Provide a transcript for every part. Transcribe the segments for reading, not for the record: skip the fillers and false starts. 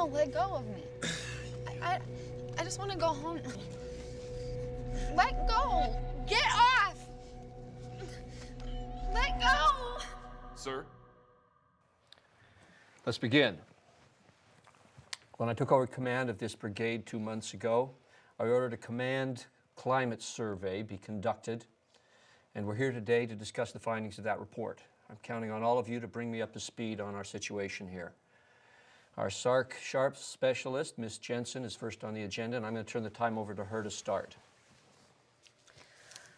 No, let go of me. I just want to go home. Let go. Get off. Let go. Sir? Let's begin. When I took over command of this brigade 2 months ago, I ordered a command climate survey be conducted, and we're here today to discuss the findings of that report. I'm counting on all of you to bring me up to speed on our situation here. Our SARC Sharps specialist, Ms. Jensen, is first on the agenda, and I'm going to turn the time over to her to start.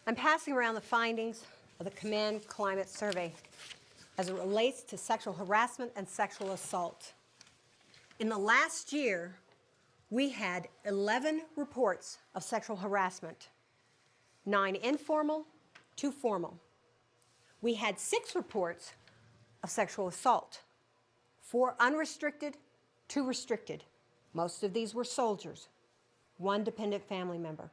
I'm passing around the findings of the Command Climate Survey as it relates to sexual harassment and sexual assault. In the last year, we had 11 reports of sexual harassment, 9 informal, 2 formal. We had 6 reports of sexual assault, 4 unrestricted, 2 restricted. Most of these were soldiers, 1 dependent family member.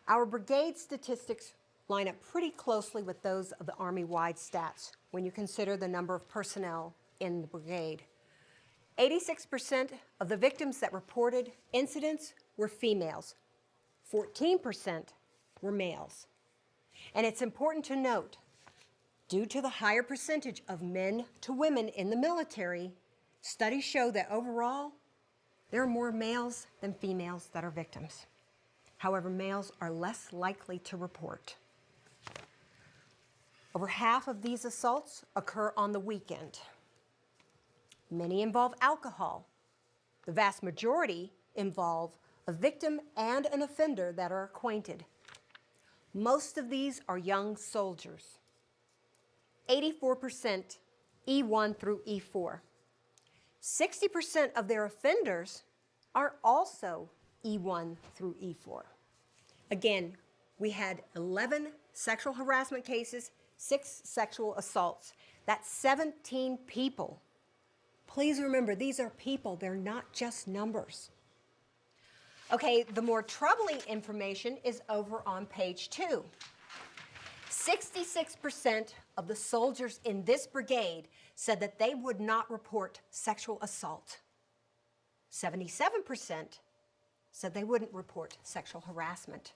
Our brigade statistics line up pretty closely with those of the Army-wide stats when you consider the number of personnel in the brigade. 86% of the victims that reported incidents were females. 14% were males. And it's important to note, due to the higher percentage of men to women in the military, studies show that overall, there are more males than females that are victims. However, males are less likely to report. Over half of these assaults occur on the weekend. Many involve alcohol. The vast majority involve a victim and an offender that are acquainted. Most of these are young soldiers. 84% E1 through E4. 60% of their offenders are also E1 through E4. Again, we had 11 sexual harassment cases, 6 sexual assaults. That's 17 people. Please remember, these are people, they're not just numbers. Okay, the more troubling information is over on page 2. 66% of the soldiers in this brigade said that they would not report sexual assault. 77% said they wouldn't report sexual harassment.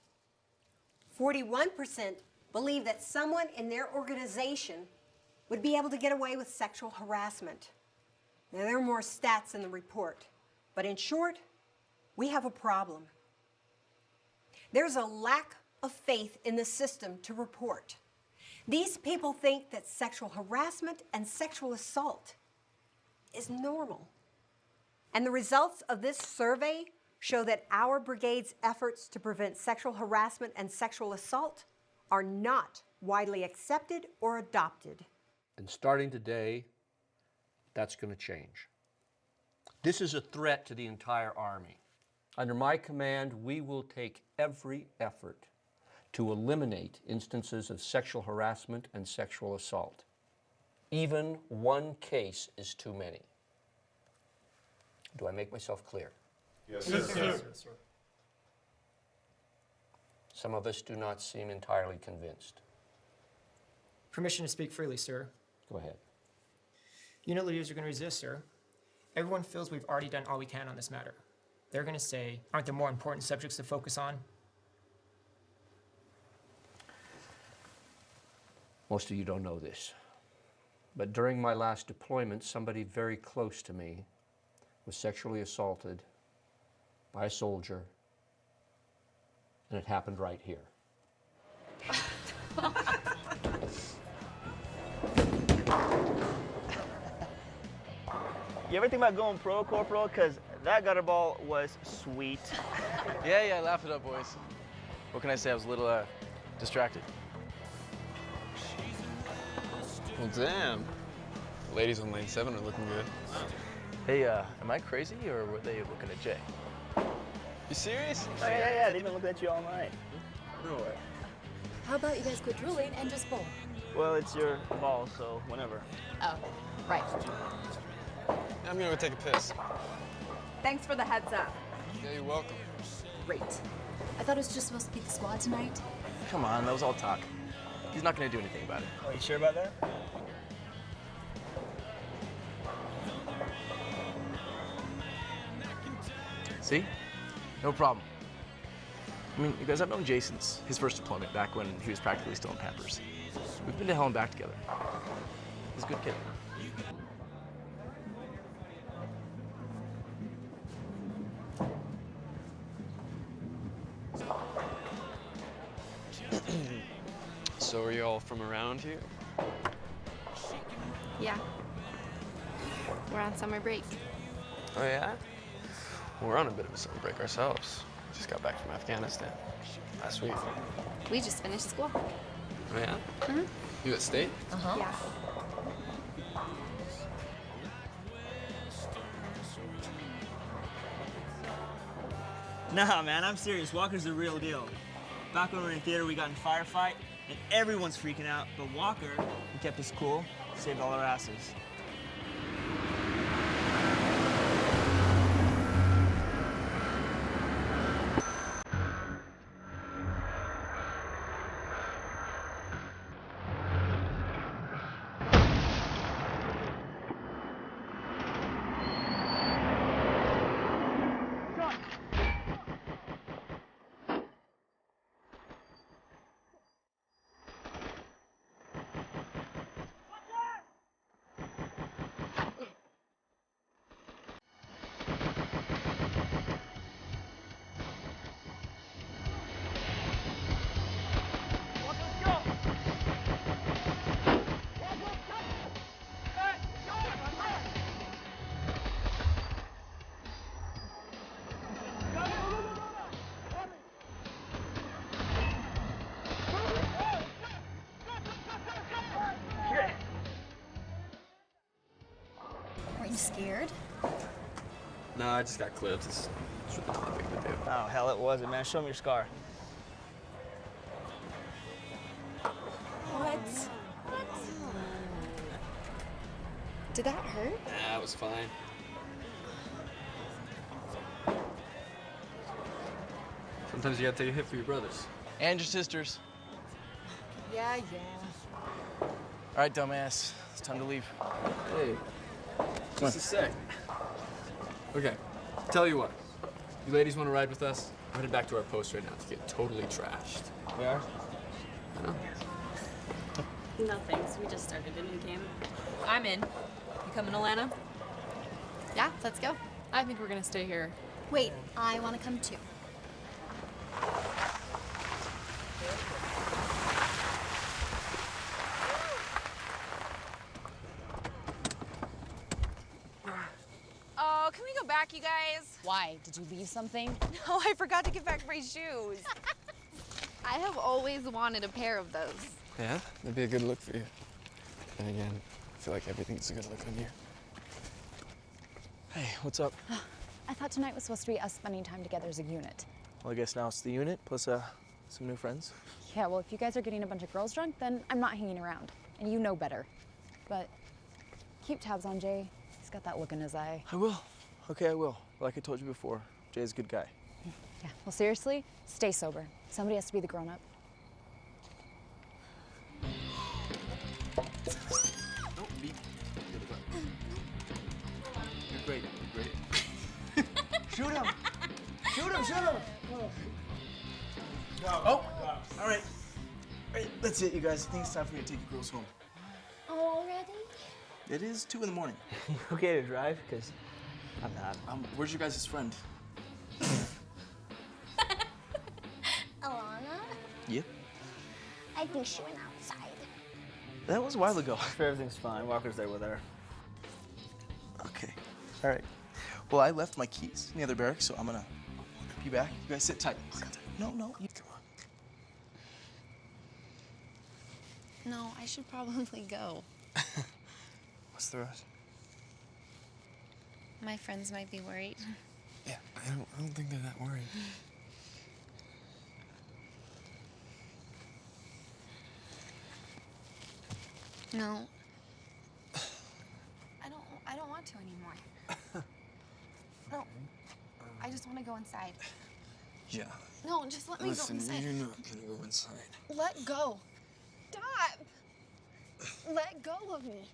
41% believe that someone in their organization would be able to get away with sexual harassment. Now, there are more stats in the report, but in short, we have a problem. There's a lack of faith in the system to report. These people think that sexual harassment and sexual assault is normal. And the results of this survey show that our brigade's efforts to prevent sexual harassment and sexual assault are not widely accepted or adopted. And starting today, that's going to change. This is a threat to the entire Army. Under my command, we will take every effort to eliminate instances of sexual harassment and sexual assault. Even one case is too many. Do I make myself clear? Yes, Yes, sir. sir. Some of us do not seem entirely convinced. Permission to speak freely, sir. Go ahead. Unit leaders are going to resist, sir. Everyone feels we've already done all we can on this matter. They're going to say, aren't there more important subjects to focus on? Most of you don't know this, but during my last deployment, somebody very close to me was sexually assaulted by a soldier, and it happened right here. You ever think about going pro, Corporal? Because that gutter ball was sweet. Yeah, laugh it up, boys. What can I say? I was a little distracted. Well, damn. The ladies on lane 7 are looking good. Hey, am I crazy or were they looking at Jay? You serious? Oh, yeah, they've been looking at you all night. No way. How about you guys quit drooling and just bowl? Well, it's your ball, so whenever. Oh, right. Yeah, I'm gonna go take a piss. Thanks for the heads up. Yeah, you're welcome. Great. I thought it was just supposed to be the squad tonight. Come on, that was all talk. He's not gonna do anything about it. Are you sure about that? See? No problem. I mean, you guys, I've known Jason since his first deployment back when he was practically still in Pampers. We've been to hell and back together. He's a good kid. So are you all from around here? Yeah. We're on summer break. Oh, yeah? We're on a bit of a summer break ourselves. Just got back from Afghanistan last week. We just finished school. Oh, yeah? Mm-hmm. You at State? Yeah. Nah, man, I'm serious. Walker's the real deal. Back when we were in theater, we got in a firefight, and everyone's freaking out. But Walker, he kept us cool, saved all our asses. Weren't you scared? No, I just got clipped. It's really not that big of a deal. Oh, hell, it wasn't, man. Show me your scar. What? Did that hurt? Nah, it was fine. Sometimes you gotta take a hit for your brothers. And your sisters. Yeah. All right, dumbass. It's time to leave. Hey, just a sec. Okay, tell you what. You ladies want to ride with us? I'm headed back to our post right now to get totally trashed. We are? I know. No thanks, we just started a new game. I'm in. You coming, Alana? Yeah, let's go. I think we're gonna stay here. Wait, I want to come too. Oh, can we go back, you guys? Why? Did you leave something? No, I forgot to give back my shoes. I have always wanted a pair of those. Yeah, that'd be a good look for you. And again, I feel like everything's a good look on you. Hey, what's up? I thought tonight was supposed to be us spending time together as a unit. Well, I guess now it's the unit plus some new friends. Yeah, well, if you guys are getting a bunch of girls drunk, then I'm not hanging around. And you know better. But keep tabs on Jay. He's got that look in his eye. I will. Okay, I will. Like I told you before, Jay's a good guy. Yeah, well, seriously, stay sober. Somebody has to be the grown-up. Don't be. You're great. You're great. Shoot him! Shoot him! Shoot him! Oh! All right. That's it, you guys. I think it's time for you to take your girls home. Already? It is 2 in the morning. You okay to drive? Because I'm not. Where's your guys' friend? Alana? Yep. I think she went outside. That was a while ago. Everything's fine. Walker's there with her. Okay. All right. Well, I left my keys in the other barracks, so I'm gonna be back. You guys sit tight. Sit tight. No. Come on. No, I should probably go. What's the rush? My friends might be worried. Yeah, I don't think they're that worried. No. I don't want to anymore. No. I just want to go inside. Yeah. No, just let me go inside. You're not gonna go inside. Let go. Stop. Let go of me.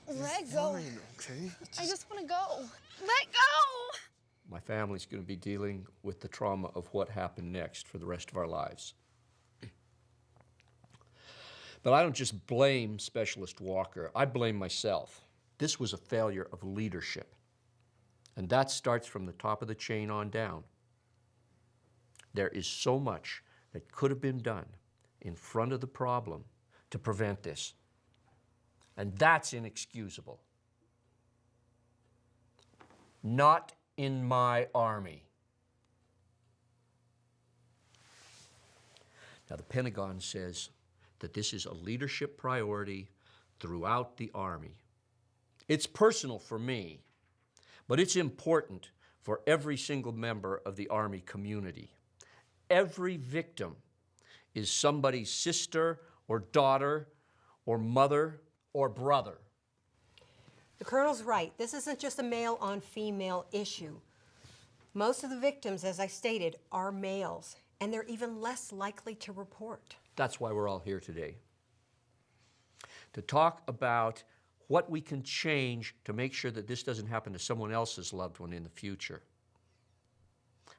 Let go. Fine, okay? I just want to go. Let go. My family's going to be dealing with the trauma of what happened next for the rest of our lives. But I don't just blame Specialist Walker. I blame myself. This was a failure of leadership. And that starts from the top of the chain on down. There is so much that could have been done in front of the problem to prevent this. And that's inexcusable. Not in my Army. Now, the Pentagon says that this is a leadership priority throughout the Army. It's personal for me, but it's important for every single member of the Army community. Every victim is somebody's sister or daughter or mother or brother. The Colonel's right. This isn't just a male-on-female issue. Most of the victims, as I stated, are males, and they're even less likely to report. That's why we're all here today. To talk about what we can change to make sure that this doesn't happen to someone else's loved one in the future.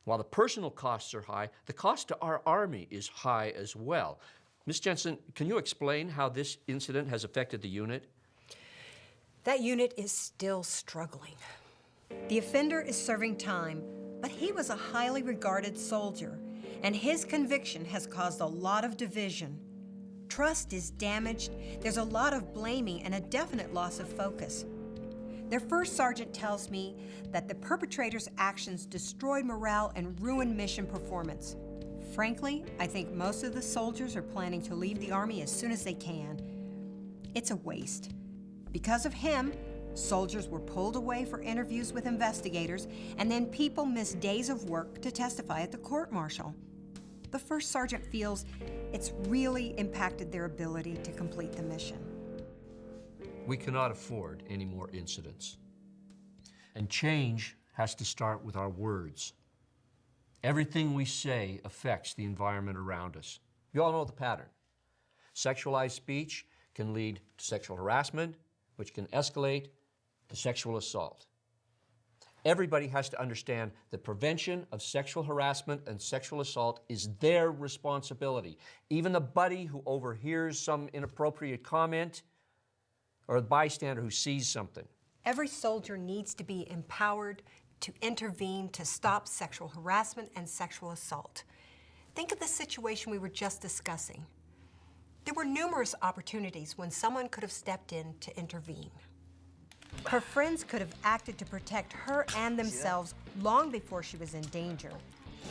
While the personal costs are high, the cost to our Army is high as well. Ms. Jensen, can you explain how this incident has affected the unit? That unit is still struggling. The offender is serving time, but he was a highly regarded soldier, and his conviction has caused a lot of division. Trust is damaged, there's a lot of blaming, and a definite loss of focus. Their first sergeant tells me that the perpetrator's actions destroyed morale and ruined mission performance. Frankly, I think most of the soldiers are planning to leave the Army as soon as they can. It's a waste. Because of him, soldiers were pulled away for interviews with investigators, and then people missed days of work to testify at the court-martial. The first sergeant feels it's really impacted their ability to complete the mission. We cannot afford any more incidents. And change has to start with our words. Everything we say affects the environment around us. You all know the pattern. Sexualized speech can lead to sexual harassment, which can escalate to sexual assault. Everybody has to understand that prevention of sexual harassment and sexual assault is their responsibility. Even the buddy who overhears some inappropriate comment or the bystander who sees something. Every soldier needs to be empowered to intervene to stop sexual harassment and sexual assault. Think of the situation we were just discussing. There were numerous opportunities when someone could have stepped in to intervene. Her friends could have acted to protect her and themselves long before she was in danger.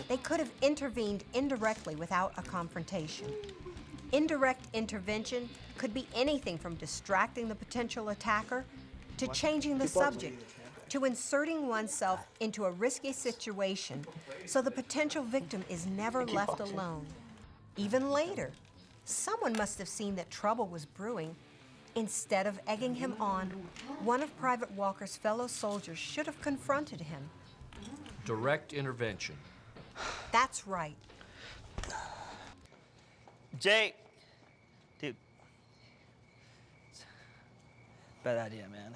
They could have intervened indirectly without a confrontation. Indirect intervention could be anything from distracting the potential attacker to changing the subject, to inserting oneself into a risky situation so the potential victim is never left alone. Even later, someone must have seen that trouble was brewing. Instead of egging him on, one of Private Walker's fellow soldiers should have confronted him. Direct intervention. That's right. Jay, dude. Bad idea, man.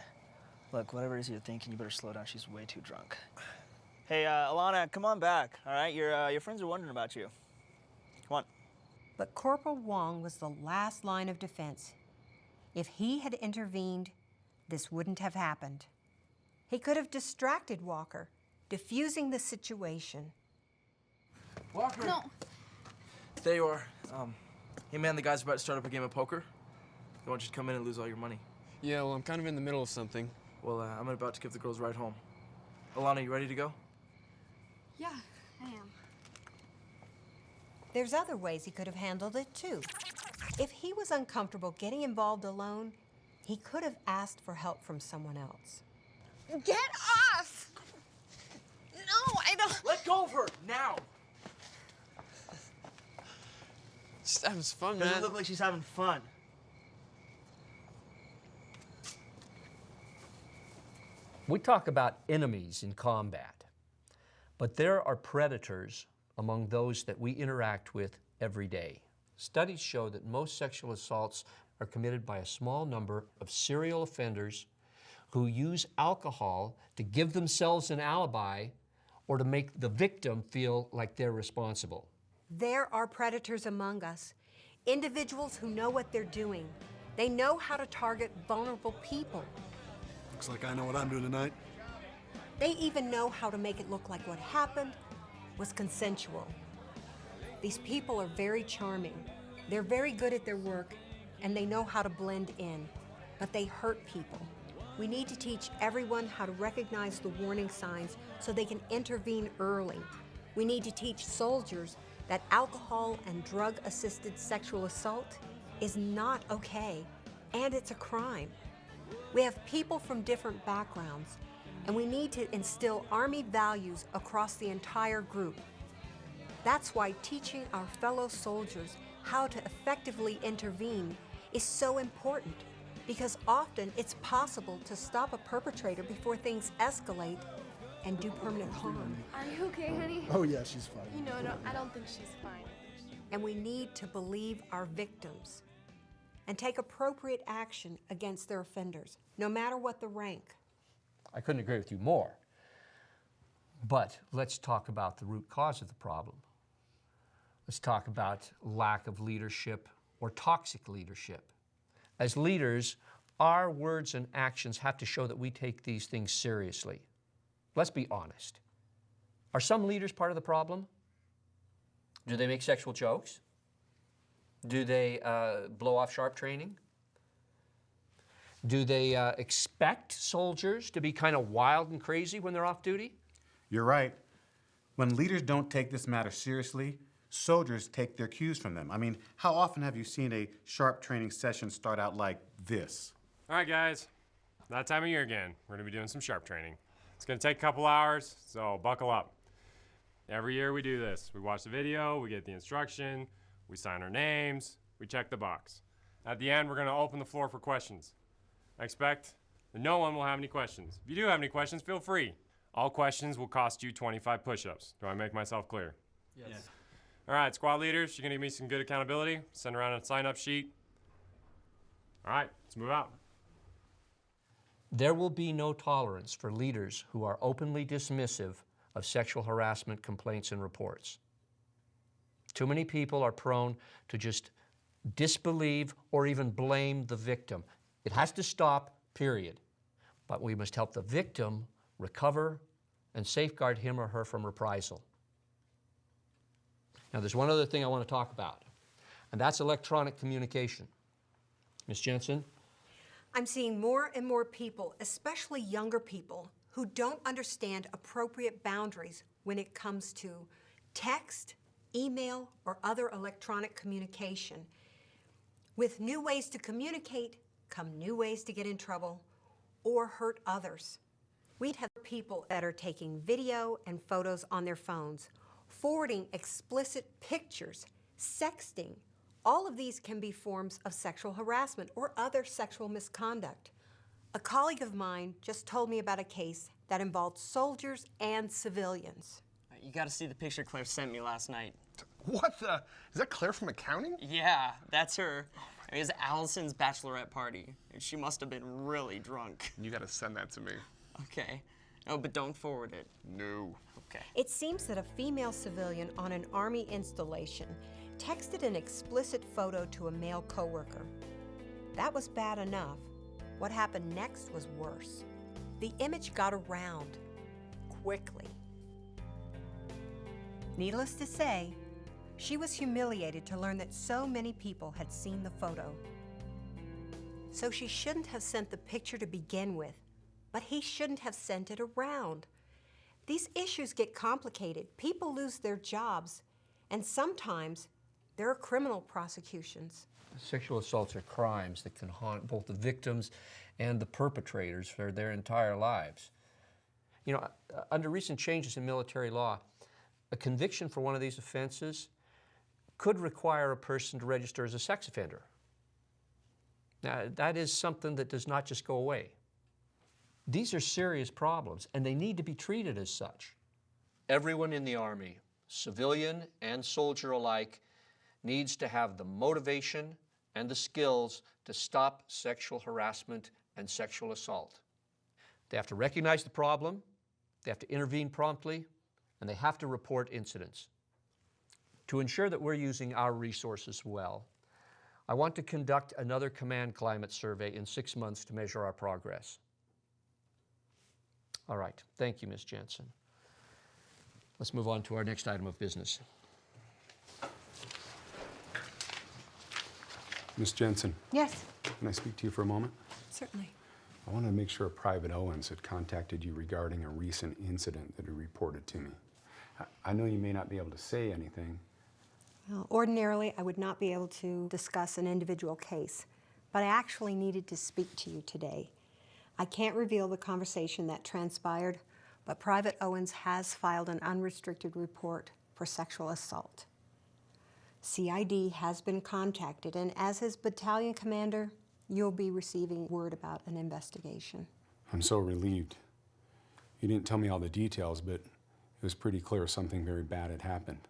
Look, whatever it is you're thinking, you better slow down. She's way too drunk. Hey, Alana, come on back, all right? Your friends are wondering about you. Come on. But Corporal Wong was the last line of defense. If he had intervened, this wouldn't have happened. He could have distracted Walker, diffusing the situation. Walker! No. There you are. Hey man, the guy's about to start up a game of poker. They want you to come in and lose all your money. Yeah, well, I'm kind of in the middle of something. Well, I'm about to give the girls a ride home. Alana, you ready to go? Yeah, I am. There's other ways he could have handled it, too. If he was uncomfortable getting involved alone, he could have asked for help from someone else. Get off! No, I don't. Let go of her, now! Just having fun, Doesn't man. look like she's having fun. We talk about enemies in combat, but there are predators among those that we interact with every day. Studies show that most sexual assaults are committed by a small number of serial offenders who use alcohol to give themselves an alibi or to make the victim feel like they're responsible. There are predators among us, individuals who know what they're doing. They know how to target vulnerable people. Looks like I know what I'm doing tonight. They even know how to make it look like what happened was consensual. These people are very charming. They're very good at their work, and they know how to blend in, but they hurt people. We need to teach everyone how to recognize the warning signs so they can intervene early. We need to teach soldiers that alcohol and drug-assisted sexual assault is not okay, and it's a crime. We have people from different backgrounds, and we need to instill Army values across the entire group. That's why teaching our fellow soldiers how to effectively intervene is so important, because often it's possible to stop a perpetrator before things escalate and do permanent harm. Are you okay, honey? Oh yeah, she's fine. You know, no, I don't think she's fine. And we need to believe our victims and take appropriate action against their offenders, no matter what the rank. I couldn't agree with you more. But let's talk about the root cause of the problem. Let's talk about lack of leadership or toxic leadership. As leaders, our words and actions have to show that we take these things seriously. Let's be honest. Are some leaders part of the problem? Do they make sexual jokes? Do they blow off sharp training? Do they expect soldiers to be kind of wild and crazy when they're off duty? You're right. When leaders don't take this matter seriously, soldiers take their cues from them. I mean, how often have you seen a sharp training session start out like this? All right, guys, that time of year again. We're gonna be doing some sharp training. It's gonna take a couple hours, so buckle up. Every year we do this. We watch the video, we get the instruction, we sign our names, we check the box. At the end, we're gonna open the floor for questions. I expect that no one will have any questions. If you do have any questions, feel free. All questions will cost you 25 push-ups. Do I make myself clear? Yes. All right, squad leaders, you're gonna give me some good accountability. Send around a sign-up sheet. All right, let's move out. There will be no tolerance for leaders who are openly dismissive of sexual harassment complaints and reports. Too many people are prone to just disbelieve or even blame the victim. It has to stop, period. But we must help the victim recover and safeguard him or her from reprisal. Now, there's one other thing I want to talk about, and that's electronic communication. Ms. Jensen? I'm seeing more and more people, especially younger people, who don't understand appropriate boundaries when it comes to text, email, or other electronic communication. With new ways to communicate come new ways to get in trouble or hurt others. We'd have people that are taking video and photos on their phones, forwarding explicit pictures, sexting. All of these can be forms of sexual harassment or other sexual misconduct. A colleague of mine just told me about a case that involved soldiers and civilians. You gotta see the picture Claire sent me last night. What the? Is that Claire from accounting? Yeah, that's her. It was Allison's bachelorette party, and she must have been really drunk. You gotta send that to me. Okay. No, but don't forward it. No. Okay. It seems that a female civilian on an Army installation texted an explicit photo to a male coworker. That was bad enough. What happened next was worse. The image got around quickly. Needless to say, she was humiliated to learn that so many people had seen the photo. So she shouldn't have sent the picture to begin with, but he shouldn't have sent it around. These issues get complicated. People lose their jobs, and sometimes there are criminal prosecutions. Sexual assaults are crimes that can haunt both the victims and the perpetrators for their entire lives. You know, under recent changes in military law, a conviction for one of these offenses could require a person to register as a sex offender. Now, that is something that does not just go away. These are serious problems, and they need to be treated as such. Everyone in the Army, civilian and soldier alike, needs to have the motivation and the skills to stop sexual harassment and sexual assault. They have to recognize the problem, they have to intervene promptly, and they have to report incidents. To ensure that we're using our resources well, I want to conduct another command climate survey in 6 months to measure our progress. All right, thank you, Ms. Jensen. Let's move on to our next item of business. Ms. Jensen, Yes, can I speak to you for a moment? certainly. I want to make sure Private Owens had contacted you regarding a recent incident that he reported to me. I know you may not be able to say anything. Well, ordinarily, I would not be able to discuss an individual case, but I actually needed to speak to you today. I can't reveal the conversation that transpired, but Private Owens has filed an unrestricted report for sexual assault. CID has been contacted, and as his battalion commander, you'll be receiving word about an investigation. I'm so relieved. You didn't tell me all the details, but it was pretty clear something very bad had happened.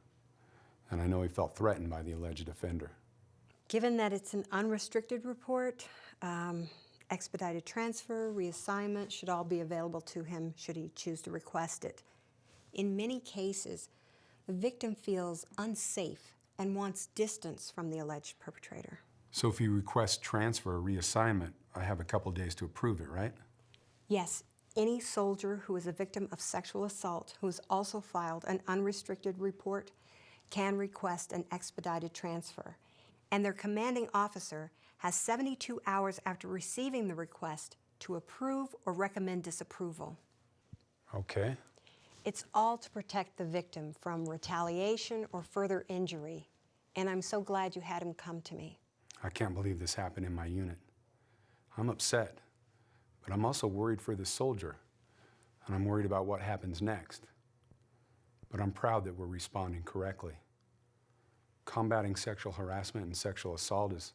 And I know he felt threatened by the alleged offender. Given that it's an unrestricted report, expedited transfer, reassignment should all be available to him should he choose to request it. In many cases, the victim feels unsafe and wants distance from the alleged perpetrator. So if he requests transfer or reassignment, I have a couple days to approve it, right? Yes, any soldier who is a victim of sexual assault who has also filed an unrestricted report can request an expedited transfer, and their commanding officer has 72 hours after receiving the request to approve or recommend disapproval. Okay. It's all to protect the victim from retaliation or further injury, and I'm so glad you had him come to me. I can't believe this happened in my unit. I'm upset, but I'm also worried for this soldier, and I'm worried about what happens next. But I'm proud that we're responding correctly. Combating sexual harassment and sexual assault is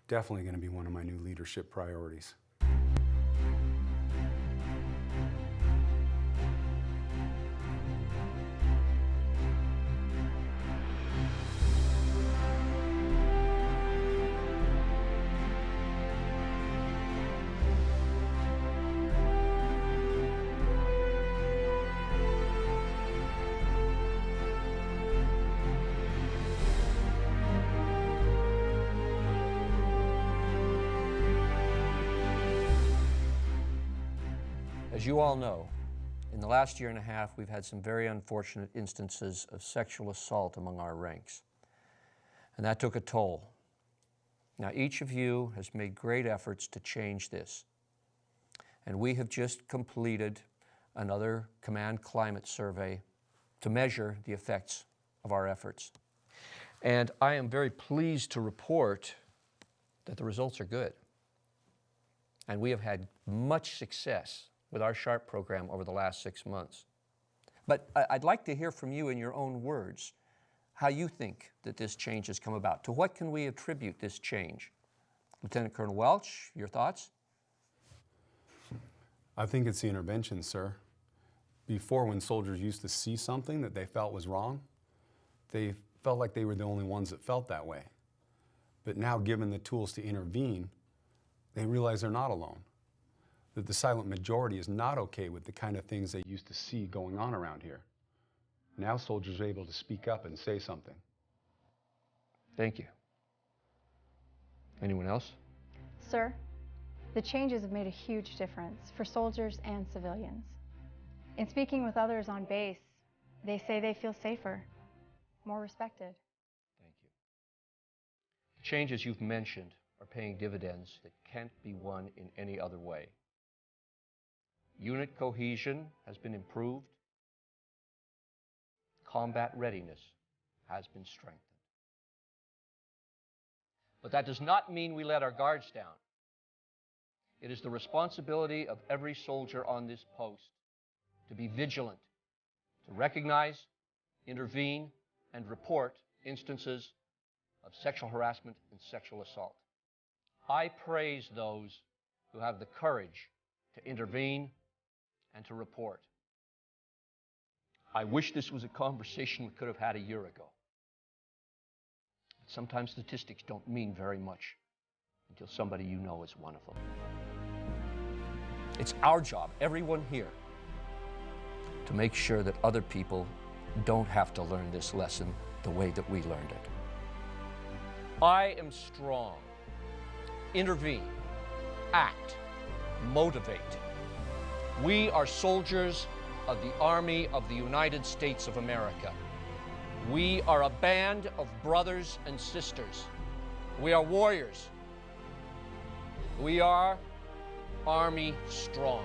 definitely going to be one of my new leadership priorities. As you all know, in the last year and a half, we've had some very unfortunate instances of sexual assault among our ranks, and that took a toll. Now, each of you has made great efforts to change this, and we have just completed another command climate survey to measure the effects of our efforts. And I am very pleased to report that the results are good. And we have had much success with our SHARP program over the last 6 months. But I'd like to hear from you in your own words how you think that this change has come about. To what can we attribute this change? Lieutenant Colonel Welch, your thoughts? I think it's the intervention, sir. Before, when soldiers used to see something that they felt was wrong, they felt like they were the only ones that felt that way. But now, given the tools to intervene, they realize they're not alone. That the silent majority is not okay with the kind of things they used to see going on around here. Now soldiers are able to speak up and say something. Thank you. Anyone else? Sir, the changes have made a huge difference for soldiers and civilians. In speaking with others on base, they say they feel safer, more respected. Thank you. The changes you've mentioned are paying dividends that can't be won in any other way. Unit cohesion has been improved. Combat readiness has been strengthened. But that does not mean we let our guards down. It is the responsibility of every soldier on this post to be vigilant, to recognize, intervene, and report instances of sexual harassment and sexual assault. I praise those who have the courage to intervene and to report. I wish this was a conversation we could have had a year ago. Sometimes statistics don't mean very much until somebody you know is one of them. It's our job, everyone here, to make sure that other people don't have to learn this lesson the way that we learned it. I am strong. Intervene, act, motivate. We are soldiers of the Army of the United States of America. We are a band of brothers and sisters. We are warriors. We are Army strong.